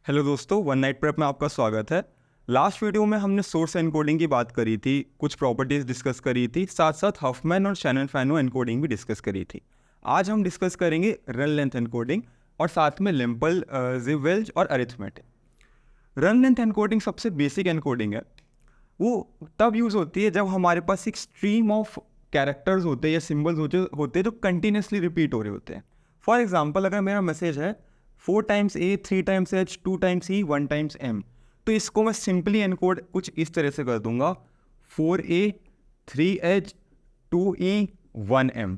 Hello दोस्तों, one night prep में आपका स्वागत है। लास्ट वीडियो में हमने सोर्स एनकोडिंग की बात करी थी, कुछ प्रॉपर्टीज़ डिस्कस करी थी, साथ साथ हफमैन और शैनन फैनो एनकोडिंग भी डिस्कस करी थी। आज हम डिस्कस करेंगे रन लेंथ एनकोडिंग और साथ में लिम्पल, जिवेल्ज और अरिथमेटिक। रन लेंथ एनकोडिंग सबसे बेसिक एनकोडिंग है। वो तब यूज़ होती है जब हमारे पास एक स्ट्रीम ऑफ कैरेक्टर्स होते हैं या सिम्बल्स होते हैं जो कंटिन्यूसली रिपीट हो रहे होते हैं। फॉर एग्जाम्पल, अगर मेरा मैसेज है 4 times A, 3 times H, 2 times E, 1 times M, तो इसको मैं सिंपली एनकोड कुछ इस तरह से कर दूंगा 4A, 3H, 2E, 1M।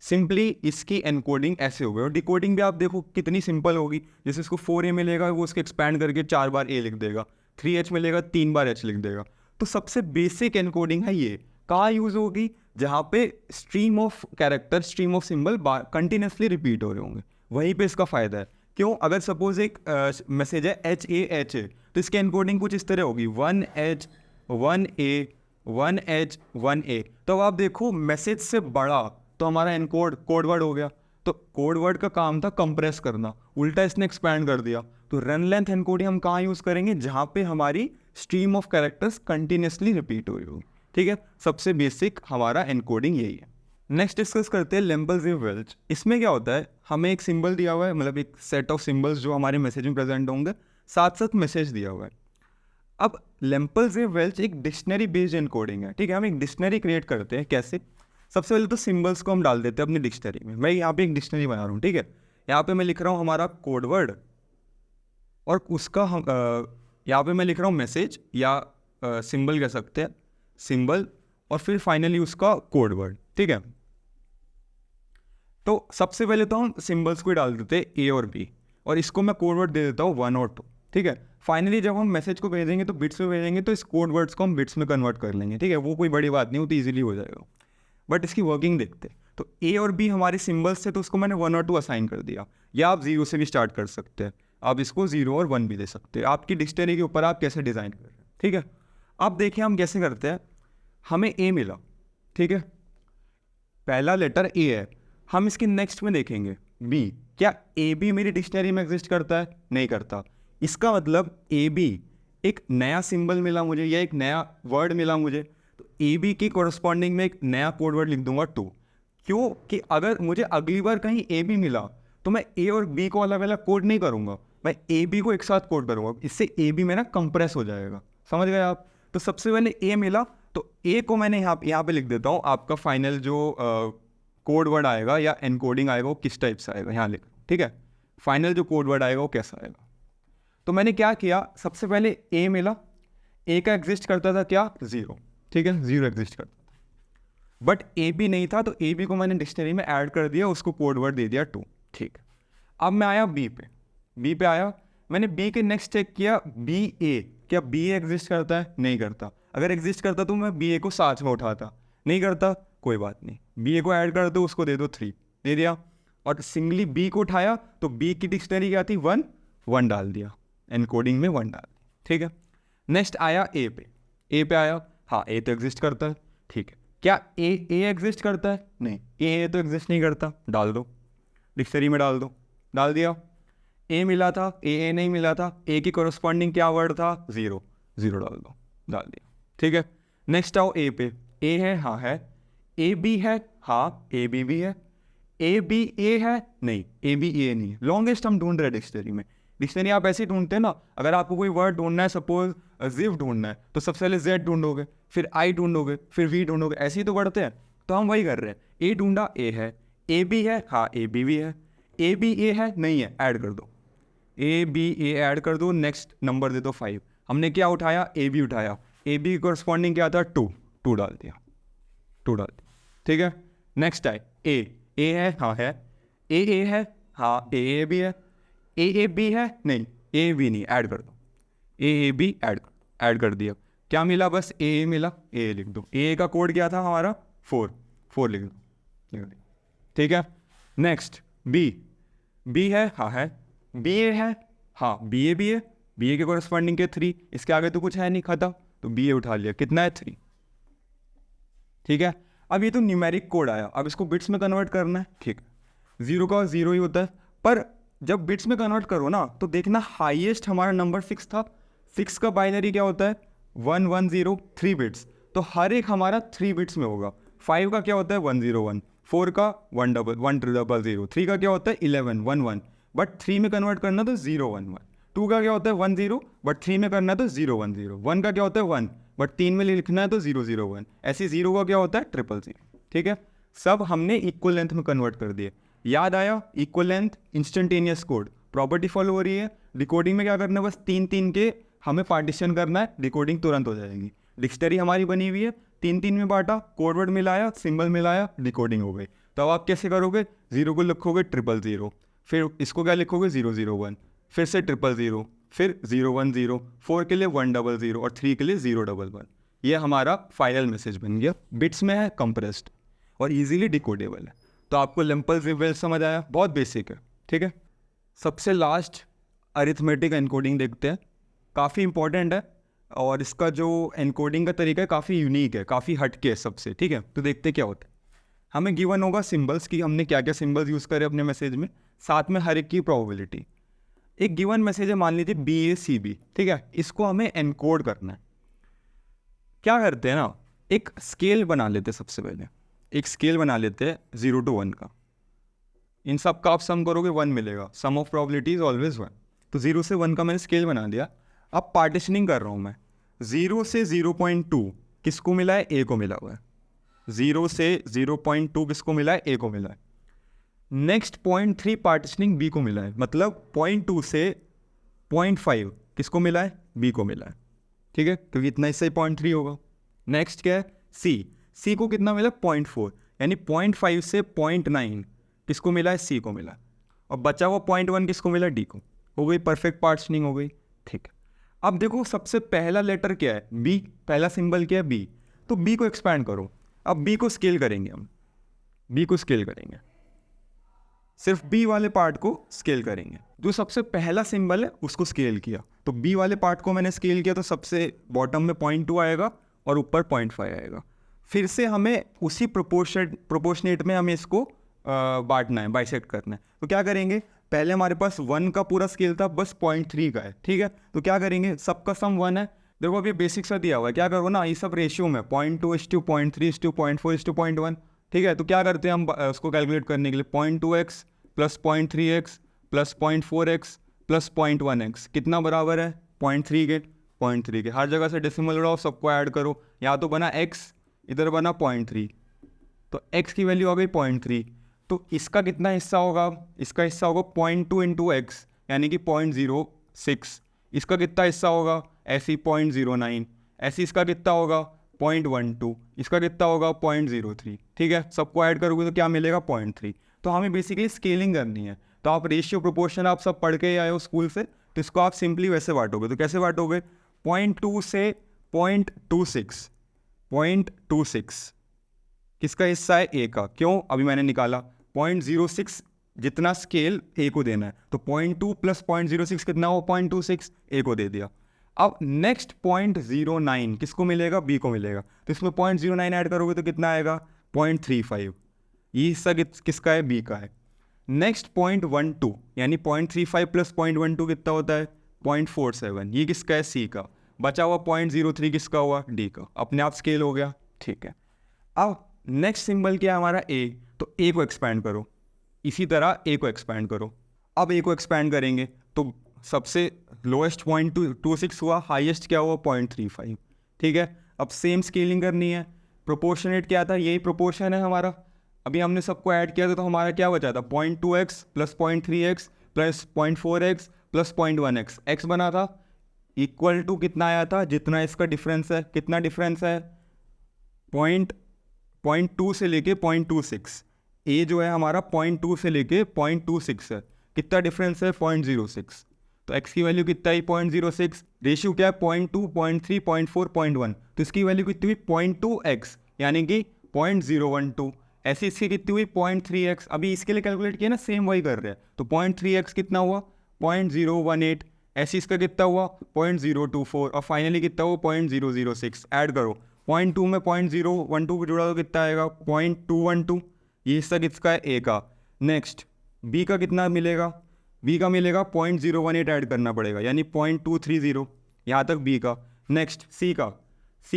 Simply इसकी एनकोडिंग ऐसे हो गई। और डिकोडिंग भी आप देखो कितनी सिंपल होगी। जैसे इसको 4A मिलेगा, वो उसको एक्सपैंड करके 4 बार A लिख देगा। 3H मिलेगा, 3 बार H लिख देगा। तो सबसे बेसिक एनकोडिंग है ये। कहाँ यूज़ होगी? जहाँ पे stream of character, stream of symbol continuously repeat हो रहे होंगे, वहीं पे इसका फ़ायदा है। क्यों? अगर सपोज एक मैसेज है HAHA, तो इसकी एनकोडिंग कुछ इस तरह होगी 1H, 1A, 1H, 1A। तो अब आप देखो, मैसेज से बड़ा तो हमारा एनकोड कोड वर्ड हो गया। तो कोड वर्ड का काम था कंप्रेस करना, उल्टा इसने एक्सपैंड कर दिया। तो रन लेंथ एनकोडिंग हम कहाँ यूज़ करेंगे? जहाँ पे हमारी stream of characters continuously repeat हो रही होगी। ठीक है, सबसे बेसिक हमारा एनकोडिंग यही है। नेक्स्ट डिस्कस करते हैं लिम्पल जिवेल्ज। इसमें क्या होता है, हमें एक सिंबल दिया हुआ है, मतलब एक सेट ऑफ सिंबल्स जो हमारे मैसेज में प्रेजेंट होंगे, साथ साथ मैसेज दिया हुआ है। अब लिम्पल जिवेल्ज एक डिक्शनरी बेस्ड एनकोडिंग है। ठीक है, हम एक डिक्शनरी क्रिएट करते हैं। कैसे? सबसे पहले तो सिंबल्स को हम डाल देते हैं अपनी डिक्शनरी में। मैं यहाँ पे एक डिक्शनरी बना रहा हूँ। ठीक है, यहाँ पे मैं लिख रहा हूँ हमारा कोड वर्ड, और उसका हम यहाँ पे मैं लिख रहा हूँ मैसेज या सिंबल कह सकते हैं, सिंबल, और फिर फाइनली उसका कोड वर्ड। ठीक है, तो सबसे पहले तो हम सिंबल्स को ही डाल देते हैं A और B, और इसको मैं कोड वर्ड दे देता हूँ 1 और 2। ठीक है, फाइनली जब हम मैसेज को भेजेंगे तो बिट्स में भेजेंगे, तो इस कोड वर्ड्स को हम बिट्स में कन्वर्ट कर लेंगे। ठीक है, वो कोई बड़ी बात नहीं, वो तो ईजिली हो जाएगा। बट इसकी वर्किंग देखते हैं। तो A और B हमारे सिंबल्स थे, तो उसको मैंने 1 और 2 असाइन कर दिया। या आप 0 से भी स्टार्ट कर सकते हैं, आप इसको 0 और 1 भी दे सकते हैं, आपकी डिक्शनरी के ऊपर आप कैसे डिज़ाइन कर रहे हैं। ठीक है, अब देखिए हम कैसे करते हैं। हमें A मिला, ठीक है, पहला लेटर A है। हम इसके नेक्स्ट में देखेंगे B। क्या A B मेरी डिक्शनरी में एग्जिस्ट करता है? नहीं करता। इसका मतलब A B एक नया सिंबल मिला मुझे, या एक नया वर्ड मिला मुझे, तो A B की कोरस्पॉन्डिंग में एक नया कोड वर्ड लिख दूंगा 2। क्यों? कि अगर मुझे अगली बार कहीं A B मिला तो मैं A और B को अलग अलग कोड नहीं करूंगा, मैं A B को एक साथ कोड करूंगा। इससे A B मेरा कंप्रेस हो जाएगा। समझ गए आप? तो सबसे पहले A मिला, तो A को मैंने यहाँ पे लिख देता हूँ। आपका फाइनल जो कोड वर्ड आएगा या एनकोडिंग आएगा वो किस टाइप से आएगा, यहाँ लिख। ठीक है, फाइनल जो कोड वर्ड आएगा वो कैसा आएगा। तो मैंने क्या किया, सबसे पहले A मिला। A का एग्जिस्ट करता था क्या? 0। ठीक है, 0 एग्जिस्ट करता था। बट A B नहीं था, तो A B को मैंने डिक्शनरी में ऐड कर दिया, उसको कोड वर्ड दे दिया 2। ठीक है, अब मैं आया B पे। B पे आया, मैंने B के नेक्स्ट चेक किया B A। क्या B A एग्जिस्ट करता है? नहीं करता। अगर एग्जिस्ट करता तो मैं B A को साथ में उठाता। नहीं करता, कोई बात नहीं, B A को ऐड कर दो, उसको दे दो 3, दे दिया। और सिंगली B को उठाया तो B की डिक्शनरी क्या थी? 1, 1 डाल दिया, एनकोडिंग में 1 डाल दिया। ठीक है, नेक्स्ट आया A पे। A पे आया, हाँ A तो एग्जिस्ट करता है। ठीक है, क्या A एग्जिस्ट करता है? नहीं, A तो एग्जिस्ट नहीं करता, डाल दो, डिक्शनरी में डाल दो, डाल दिया। A मिला था, A नहीं मिला था, A की कोरस्पॉन्डिंग क्या वर्ड था? 0, 0 डाल दो, डाल दिया। ठीक है, नेक्स्ट आओ A पे। A है, हाँ है। A B है, हाँ A B भी है। A B A है? नहीं, A B A नहीं है। लॉन्गेस्ट हम ढूंढ रहे हैं डिक्शनरी में। डिक्शनरी आप ऐसे ही ढूंढते हैं ना, अगर आपको कोई वर्ड ढूंढना है, सपोज जिव ढूंढना है, तो सबसे पहले Z ढूंढोगे, फिर I ढूंढोगे, फिर V ढूंढोगे, ऐसे ही तो बढ़ते हैं। तो हम वही कर रहे हैं। A ढूंढा, A है। A B है, हाँ A B भी है। A B A है? नहीं है, ऐड कर दो, A B A ऐड कर दो, नेक्स्ट नंबर दे दो 5। हमने क्या उठाया? A B उठाया। A B की कोरस्पॉन्डिंग क्या था? 2, 2 डाल दिया, 2 डाल दिया। ठीक है, नेक्स्ट आए A। A है, हाँ है। A A है, हाँ A A भी है। A A B है? नहीं, A B नहीं, ऐड कर दो, A A B ऐड कर दिया। क्या मिला? बस A A मिला, A लिख दो। A का कोड क्या था हमारा? 4, 4 लिख दो। ठीक है, नेक्स्ट B। B है, हाँ है। B A है, हाँ B A भी है। B A के कोरस्पॉन्डिंग के 3, इसके आगे तो कुछ है नहीं, खत्म। तो B A उठा लिया, कितना है? 3। ठीक है, अब ये तो न्यूमेरिक कोड आया, अब इसको बिट्स में कन्वर्ट करना है। ठीक है, 0 का 0 ही होता है, पर जब बिट्स में कन्वर्ट करो ना तो देखना हाईएस्ट हमारा नंबर 6 था। 6 का बाइनरी क्या होता है 110, 3 बिट्स, तो हर एक हमारा 3 बिट्स में होगा। 5 का क्या होता है 101, 4 का 100, 3 का क्या होता है 11, 11, बट 3 में कन्वर्ट करना तो 011। 2 का क्या होता है 10, बट 3 में करना तो 010। 1 का क्या होता है 1, बट 3 में लिखना है तो 001। ऐसे 0 का क्या होता है 000। ठीक है, सब हमने इक्वल लेंथ में कन्वर्ट कर दिए। याद आया, equal length instantaneous code property follow हो रही है। डिकोडिंग में क्या करना है, बस 3-3 के हमें पार्टीशन करना है, डिकोडिंग तुरंत हो जाएगी। डिक्शनरी हमारी बनी हुई है, 3-3 में बांटा, कोड वर्ड मिलाया, सिंबल मिलाया, डिकोडिंग हो गई। तो अब आप कैसे करोगे, 0 को लिखोगे 000, फिर इसको क्या लिखोगे 001, फिर से 000, फिर 010, 4 के लिए 100 और 3 के लिए 011। ये हमारा फाइनल मैसेज बन गया। बिट्स में है, कंप्रेस्ड और इजीली डिकोडेबल है। तो आपको लिम्पल रिवेल समझ आया, बहुत बेसिक है। ठीक है, सबसे लास्ट अरिथमेटिक एनकोडिंग देखते हैं। काफ़ी इंपॉर्टेंट है और इसका जो एनकोडिंग का तरीका है काफ़ी यूनिक है, काफ़ी हटके है सबसे। ठीक है, तो देखते क्या होता है। हमें गिवन होगा सिंबल्स की, हमने क्या क्या सिंबल्स यूज़ करे अपने मैसेज में, साथ में हर एक की प्रोबेबिलिटी। एक गिवन मैसेज है, मान लीजिए BACB। ठीक है, इसको हमें एनकोड करना है। क्या करते हैं ना, एक स्केल बना लेते हैं। सबसे पहले एक स्केल बना लेते हैं 0 to 1 का। इन सब का आप सम करोगे 1 मिलेगा, सम ऑफ प्रोबेबिलिटी इज ऑलवेज 1। तो 0 से 1 का मैंने स्केल बना दिया। अब पार्टीशनिंग कर रहा हूँ मैं, 0 से 0.2 किसको मिला है, A को मिला हुआ है। 0 से 0.2 किसको मिला है, A को मिला है। नेक्स्ट 0.3 पार्टीशनिंग B को मिला है, मतलब 0.2 से 0.5 किसको मिला है, B को मिला है। ठीक है, क्योंकि इतना इससे 0.3 होगा। नेक्स्ट क्या है, C को कितना मिला 0.4, यानी 0.5 से 0.9 किसको मिला है, C को मिला है। और बचा हुआ 0.1 किसको मिला, D को। हो गई परफेक्ट पार्टीशनिंग हो गई। ठीक है, अब देखो सबसे पहला लेटर क्या है, B, पहला सिंबल क्या है B, तो B को एक्सपैंड करो। अब B को स्केल करेंगे हम, B को स्केल करेंगे, सिर्फ B वाले पार्ट को स्केल करेंगे। जो सबसे पहला सिंबल है उसको स्केल किया, तो B वाले पार्ट को मैंने स्केल किया, तो सबसे बॉटम में 0.2 आएगा और ऊपर 0.5 आएगा। फिर से हमें उसी प्रोपोर्शनेट में हमें इसको बांटना है, बाइसेक्ट करना है। तो क्या करेंगे, पहले हमारे पास 1 का पूरा स्केल था, बस 0.3 का है। ठीक है, तो क्या करेंगे, सबका सम 1 है। देखो अभी बेसिक सा दिया हुआ है, क्या करो ना, ये सब रेशियो में 0.2:0.3:0.4:0.1। ठीक है, तो क्या करते हैं हम उसको कैलकुलेट करने के लिए, 0.2x plus 0.3x plus 0.4x plus 0.1x कितना बराबर है 0.3 के। 0.3 के हर जगह से डेसिमल उड़ाओ, सबको ऐड करो। यहाँ तो बना x, इधर बना 0.3, तो x की वैल्यू आ गई 0.3। तो इसका कितना हिस्सा होगा, इसका हिस्सा होगा 0.2 इंटू एक्स, यानी कि 0.06। इसका कितना हिस्सा होगा, ऐसी 0.09। ऐसी इसका कितना होगा 0.12। इसका कितना होगा 0.03। ठीक है, सबको ऐड करोगे तो क्या मिलेगा 0.3। तो हमें बेसिकली स्केलिंग करनी है। तो आप रेशियो प्रोपोर्शन आप सब पढ़ के आए हो स्कूल से, तो इसको आप सिंपली वैसे बांटोगे। तो कैसे बांटोगे, 0.2 से 0.26, 0.26 किसका हिस्सा है, ए का। क्यों, अभी मैंने निकाला 0.06 जितना स्केल ए को देना है, तो 0.2 प्लस 0.06 कितना हो 0.26, ए को दे दिया। अब नेक्स्ट 0.09 किसको मिलेगा, बी को मिलेगा। तो इसमें 0.09 ऐड करोगे तो कितना आएगा 0.35। ये हिस्सा किसका है, बी का है। नेक्स्ट 0.12 यानी 0.35 प्लस 0.12 कितना होता है 0.47, ये किसका है, सी का। बचा हुआ 0.03 किसका हुआ, डी का। अपने आप स्केल हो गया। ठीक है, अब नेक्स्ट सिंबल क्या है हमारा, ए। तो ए को एक्सपैंड करो, इसी तरह ए को एक्सपैंड करो। अब ए को एक्सपैंड करेंगे तो सबसे लोएस्ट 0.26 हुआ, हाईएस्ट क्या हुआ 0.35। ठीक है, अब सेम स्केलिंग करनी है। प्रोपोर्शनेट क्या था, यही प्रोपोर्शन है हमारा। अभी हमने सबको ऐड किया था, तो हमारा क्या बचा था 0.2x plus 0.3x plus 0.4x plus 0.1x। X बना था इक्वल टू कितना आया था, जितना इसका डिफरेंस है। कितना डिफरेंस है, 0.2 से लेके 0.26। ए जो है हमारा 0.2 से लेके 0.26 है। कितना डिफरेंस है 0.06। तो x की वैल्यू कितना है 0.06। रेशियो क्या है 0.2, 0.3, 0.4, 0.1। तो इसकी वैल्यू कितनी हुई 0.2x, यानी कि 0.012। ऐसी इसकी कितनी हुई 0.3x। अभी इसके लिए कैलकुलेट किया ना, सेम वही कर रहे हैं। तो 0.3x कितना हुआ 0.018। ऐसी इसका कितना हुआ 0.024 और फाइनली कितना हुआ 0.006। ऐड करो, 0.2 में 0.012 जुड़ा तो कितना आएगा 0.212। ये हिस्सा किसका है, ए का। नेक्स्ट बी का कितना मिलेगा, बी का मिलेगा 0.018 ऐड करना पड़ेगा, यानी 0.230 यहाँ तक बी का। नेक्स्ट सी का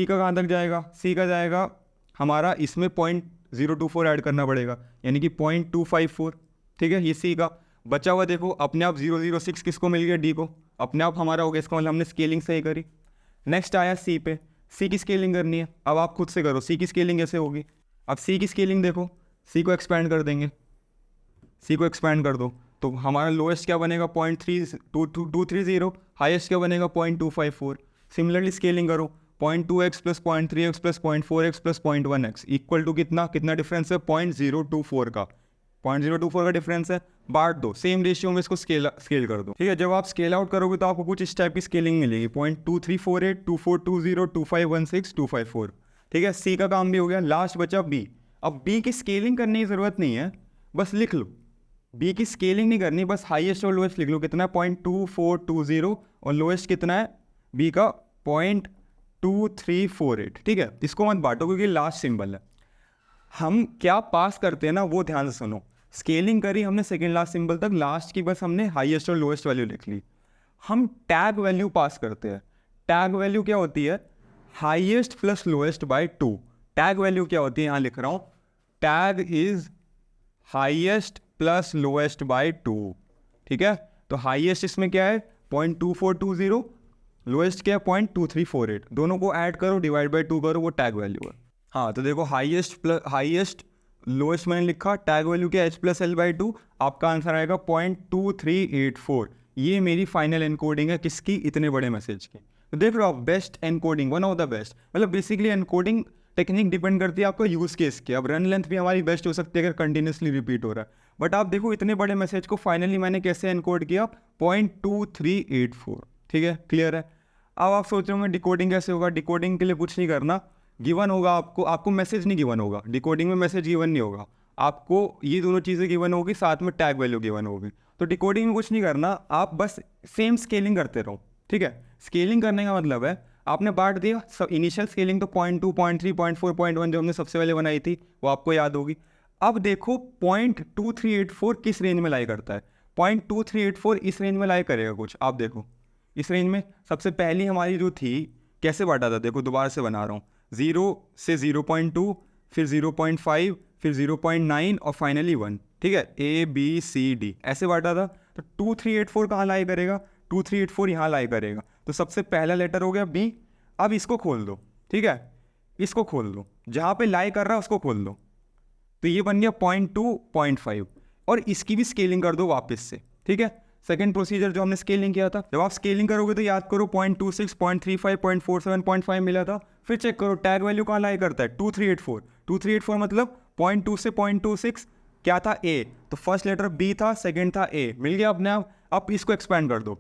कहाँ तक जाएगा? सी का जाएगा हमारा इसमें 0.024 ऐड करना पड़ेगा, यानी कि 0.254। ठीक है, ये सी का। बचा हुआ देखो अपने आप 006 किसको मिल गया? डी को। अपने आप हमारा हो गया, इसका मतलब हमने स्केलिंग सही करी। नेक्स्ट आया सी पे। सी की स्केलिंग करनी है, अब आप खुद से करो सी की स्केलिंग कैसे होगी। अब सी की स्केलिंग देखो, सी को एक्सपैंड कर देंगे, सी को एक्सपैंड कर दो तो हमारा लोएस्ट क्या बनेगा? 0.3230, हाईएस्ट क्या बनेगा? 0.254। सिमिलरली स्केलिंग करो, 0.2x plus 0.3x plus 0.4x plus 0.1x equal to कितना डिफरेंस है? 0.024 का। 0.024 का डिफरेंस है, बांट दो सेम रेशियो में, इसको स्केल कर दो। ठीक है, जब आप स्केल आउट करोगे तो आपको कुछ इस टाइप की स्केलिंग मिलेगी, 0.2348, 2420, 2516, 254। ठीक है, सी का काम भी हो गया। लास्ट बचा बी। अब बी की स्केलिंग करने की ज़रूरत नहीं है, बस लिख लो। बी की स्केलिंग नहीं करनी, बस हाईएस्ट और लोएस्ट लिख लो। कितना है? 0.2420 और लोएस्ट कितना है बी का? 0.2348। ठीक है, इसको मत बांटो क्योंकि लास्ट सिंबल है। हम क्या पास करते हैं ना वो ध्यान से सुनो। स्केलिंग करी हमने सेकेंड लास्ट सिंबल तक, लास्ट की बस हमने हाईएस्ट और लोएस्ट वैल्यू लिख ली। हम टैग वैल्यू पास करते हैं। टैग वैल्यू क्या होती है? Highest plus lowest by 2। Tag value क्या होती है? यहाँ लिख रहा हूँ, tag is highest plus lowest by 2। ठीक है, तो हाईएस्ट इसमें क्या है? 0.2420, लोएस्ट क्या है? 0.2348। दोनों को ऐड करो, डिवाइड बाय 2 करो, वो टैग वैल्यू है। हाँ, तो देखो हाईएस्ट लोएस्ट मैंने लिखा, टैग वैल्यू क्या? h plus L by 2। आपका आंसर आएगा 0.2384। ये मेरी फाइनल एनकोडिंग है किसकी? इतने बड़े मैसेज की। तो देख रहे हो आप, best encoding, one of the best. मतलब बेसिकली एनकोडिंग टेक्निक डिपेंड करती है आपका यूज़ केस के। अब रन लेंथ भी हमारी बेस्ट हो सकती है अगर कंटिन्यूसली रिपीट हो रहा है। बट आप देखो इतने बड़े मैसेज को फाइनली मैंने कैसे एनकोड किया? 0.2384। ठीक है, क्लियर है। अब आप सोच रहे होंगे डिकोडिंग कैसे होगा? डिकोडिंग के लिए कुछ नहीं करना, गिवन होगा आपको मैसेज नहीं गिवन होगा। डिकोडिंग में मैसेज गिवन नहीं होगा आपको, ये दोनों चीज़ें गिवन होगी, साथ में टैग वैल्यू गिवन होगी। तो डिकोडिंग में कुछ नहीं करना, आप बस सेम स्केलिंग करते रहो। ठीक है, स्केलिंग करने का मतलब है आपने बांट दिया। इनिशियल स्केलिंग तो 0.2, 0.3, 0.4, 0.1 जो हमने सबसे पहले बनाई थी वो आपको याद होगी। अब देखो 0.2384 किस रेंज में लाई करता है? 0.2384 इस रेंज में लाई करेगा कुछ। आप देखो इस रेंज में सबसे पहली हमारी जो थी कैसे बांटा था, देखो दोबारा से बना रहा हूँ। 0 से 0.2, फिर 0.5, फिर 0.9 और फाइनली 1। ठीक है, ABCD ऐसे बांटा था। तो 2384 कहाँ लाई करेगा? 2384 यहाँ लाई करेगा। तो सबसे पहला लेटर हो गया B। अब इसको खोल दो। ठीक है, इसको खोल दो, जहाँ पे लाई कर रहा है उसको खोल दो। तो ये बन गया 0.2, 0.5 और इसकी भी स्केलिंग कर दो वापस से। ठीक है, सेकेंड प्रोसीजर जो हमने स्केलिंग किया था, जब आप स्केलिंग करोगे तो याद करो 0.26, 0.35, 0.47, 0.5 मिला था। फिर चेक करो टैग वैल्यू कहाँ लाई करता है? 2384। 2384 मतलब 0.2 से 0.26 क्या था? A। तो फर्स्ट लेटर B था, सेकेंड था A, मिल गया अपने आप। अब इसको एक्सपैंड कर दो,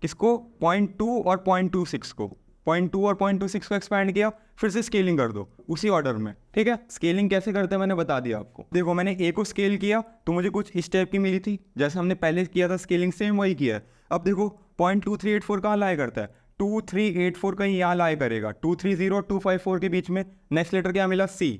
किसको? 0.2 और 0.26 को। 0.2 और 0.26 को एक्सपैंड किया, फिर से स्केलिंग कर दो उसी ऑर्डर में। ठीक है, स्केलिंग कैसे करते हैं मैंने बता दिया आपको। देखो मैंने A को स्केल किया तो मुझे कुछ इस टाइप की मिली थी, जैसे हमने पहले किया था स्केलिंग, सेम वही किया है। अब देखो 0.2384 कहाँ लाई करता है? 2384 कहीं यहाँ लाई करेगा, 230 और 254 के बीच में। नेक्स्ट लेटर क्या मिला? C।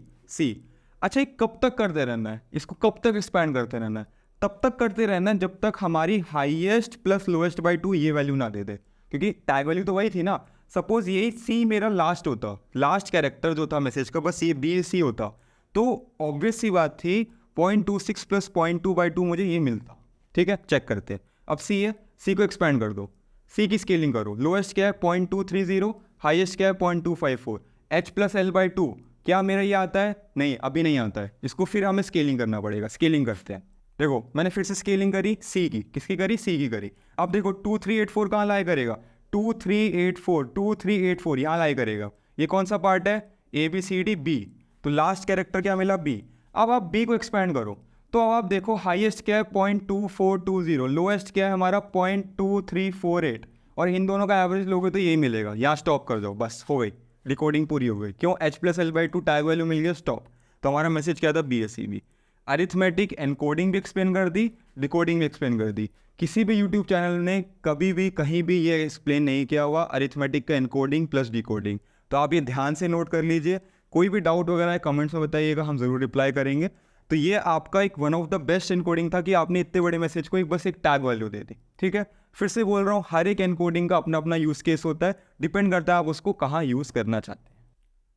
अच्छा, ये कब तक करते रहना है? इसको कब तक एक्सपैंड करते रहना है? तब तक करते रहना है जब तक हमारी हाईएस्ट प्लस लोएस्ट बाई 2 ये वैल्यू ना दे दे, क्योंकि टैग वैल्यू तो वही थी ना। सपोज ये C मेरा लास्ट होता, लास्ट कैरेक्टर जो था मैसेज का, बस ये BC होता, तो ऑब्वियस सी बात थी 0.26 प्लस 0.2/2 मुझे ये मिलता। ठीक है, चेक करते हैं। अब C है, C को एक्सपैंड कर दो, C की स्केलिंग करो। लोएस्ट क्या है? 0.230, हाईएस्ट क्या है? 0.254। H प्लस L बाई 2 क्या मेरा ये आता है? नहीं, अभी नहीं आता है, इसको फिर हमें स्केलिंग करना पड़ेगा। स्केलिंग करते हैं। देखो मैंने फिर से स्केलिंग करी C की, किसकी करी? C की करी। अब देखो 2384 कहाँ लाई करेगा? 2384 यहाँ लाई करेगा। ये कौन सा पार्ट है? ABCD B। तो लास्ट कैरेक्टर क्या मिला? B। अब आप B को एक्सपैंड करो तो अब आप देखो हाईएस्ट क्या है? 0.2420, लोएस्ट क्या है हमारा? 0.2348 और इन दोनों का एवरेज लोगे तो यही मिलेगा। यहाँ स्टॉप कर दो, बस हो गई, रिकॉर्डिंग पूरी हो गई। क्यों? H plus L by 2 tag value मिल गया, स्टॉप। तो हमारा मैसेज क्या था? BSEB। अरिथमेटिक एनकोडिंग भी एक्सप्लेन कर दी, डिकोडिंग भी एक्सप्लेन कर दी। किसी भी यूट्यूब चैनल ने कभी भी कहीं भी ये एक्सप्लेन नहीं किया हुआ अरिथमेटिक का एनकोडिंग प्लस डिकोडिंग। तो आप ये ध्यान से नोट कर लीजिए। कोई भी डाउट वगैरह है कमेंट्स में बताइएगा, हम ज़रूर रिप्लाई करेंगे। तो ये आपका एक one of the best encoding था कि आपने इतने बड़े मैसेज को बस एक टैग वैल्यू दे दी, ठीक है। फिर से बोल रहा हूँ, हर एक एनकोडिंग का अपना अपना यूज़ केस होता है, डिपेंड करता है आप उसको कहाँ यूज़ करना चाहते हैं।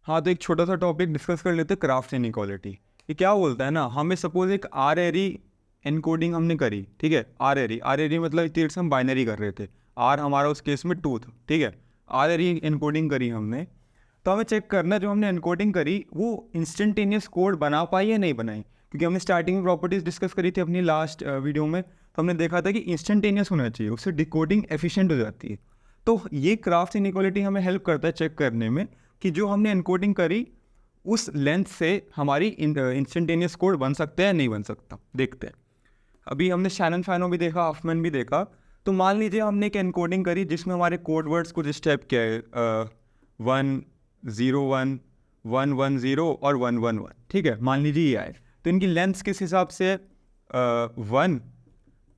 हाँ, तो एक छोटा सा टॉपिक डिस्कस कर लेते हैं, क्राफ्ट इनइक्वालिटी। ये क्या बोलता है ना, हमें सपोज एक आर-एरी एनकोडिंग हमने करी, ठीक है। आर-एरी मतलब इतनी हम बाइनरी कर रहे थे, आर हमारा उस केस में 2 था, ठीक है। आर-एरी एनकोडिंग करी हमने, तो हमें चेक करना जो हमने एनकोडिंग करी वो इंस्टेंटेनियस कोड बना पाई या नहीं बनाई, क्योंकि हमने स्टार्टिंग में प्रॉपर्टीज़ डिस्कस करी थी अपनी लास्ट वीडियो में, तो हमने देखा था कि इंस्टेंटेनियस होना चाहिए, उससे डिकोडिंग एफिशिएंट हो जाती है। तो ये क्राफ्ट इनइक्वालिटी हमें हेल्प करता है चेक करने में कि जो हमने एनकोडिंग करी उस लेंथ से हमारी इंस्टेंटेनियस कोड बन सकता है या नहीं बन सकता। देखते हैं, अभी हमने शैनन फैनो भी देखा, हॉफमैन भी देखा। तो मान लीजिए हमने एक एनकोडिंग करी जिसमें हमारे कोड वर्ड्स कुछ इस टाइप के है, 101, 110 और 111, ठीक है। मान लीजिए ये आए, तो इनकी लेंथ किस हिसाब से है, 1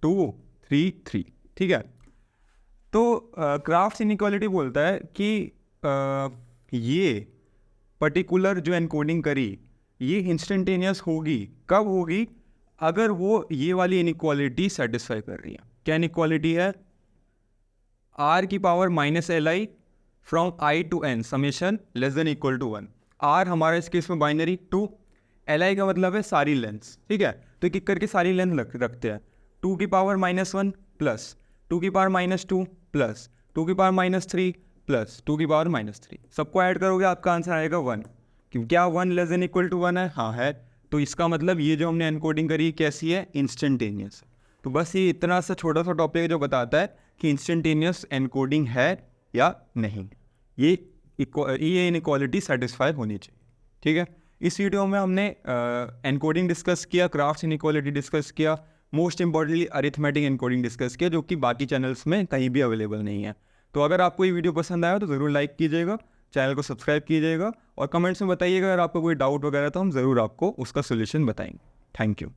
2 3 3, ठीक है। तो क्राफ्ट इनइक्वालिटी बोलता है कि ये पर्टिकुलर जो एनकोडिंग करी ये इंस्टेंटेनियस होगी, कब होगी, अगर वो ये वाली इनइक्वालिटी सेटिस्फाई कर रही है। क्या इनइक्वालिटी है, r की power -li from i to n summation less than equal to 1। r हमारा इस केस में बाइनरी 2, li का मतलब है सारी लेंथ्स, ठीक है। तो एक एक करके सारी लेंथ रखते हैं, 2 की पावर -1 प्लस 2 की पावर -2 प्लस 2 की पावर -3 प्लस 2 की पावर -3, सबको ऐड करोगे आपका आंसर आएगा 1। क्योंकि क्या 1 लेस देन इक्वल टू 1 है, हाँ है। तो इसका मतलब ये जो हमने एनकोडिंग करी कैसी है, इंस्टेंटेनियस। तो बस ये इतना सा छोटा सा टॉपिक है जो बताता है कि इंस्टेंटेनियस एनकोडिंग है या नहीं, ये इनइक्वालिटी सेटिस्फाई होनी चाहिए, ठीक है। इस वीडियो में हमने एनकोडिंग डिस्कस किया, क्राफ्ट इनइक्वालिटी डिस्कस किया, most importantly arithmetic encoding discuss किया, जो कि बाकी चैनल्स में कहीं भी अवेलेबल नहीं है। तो अगर आपको ये वीडियो पसंद आया तो ज़रूर लाइक कीजिएगा, चैनल को सब्सक्राइब कीजिएगा और कमेंट्स में बताइएगा अगर आपको कोई डाउट वगैरह तो हम ज़रूर आपको उसका सोल्यूशन बताएंगे। Thank you.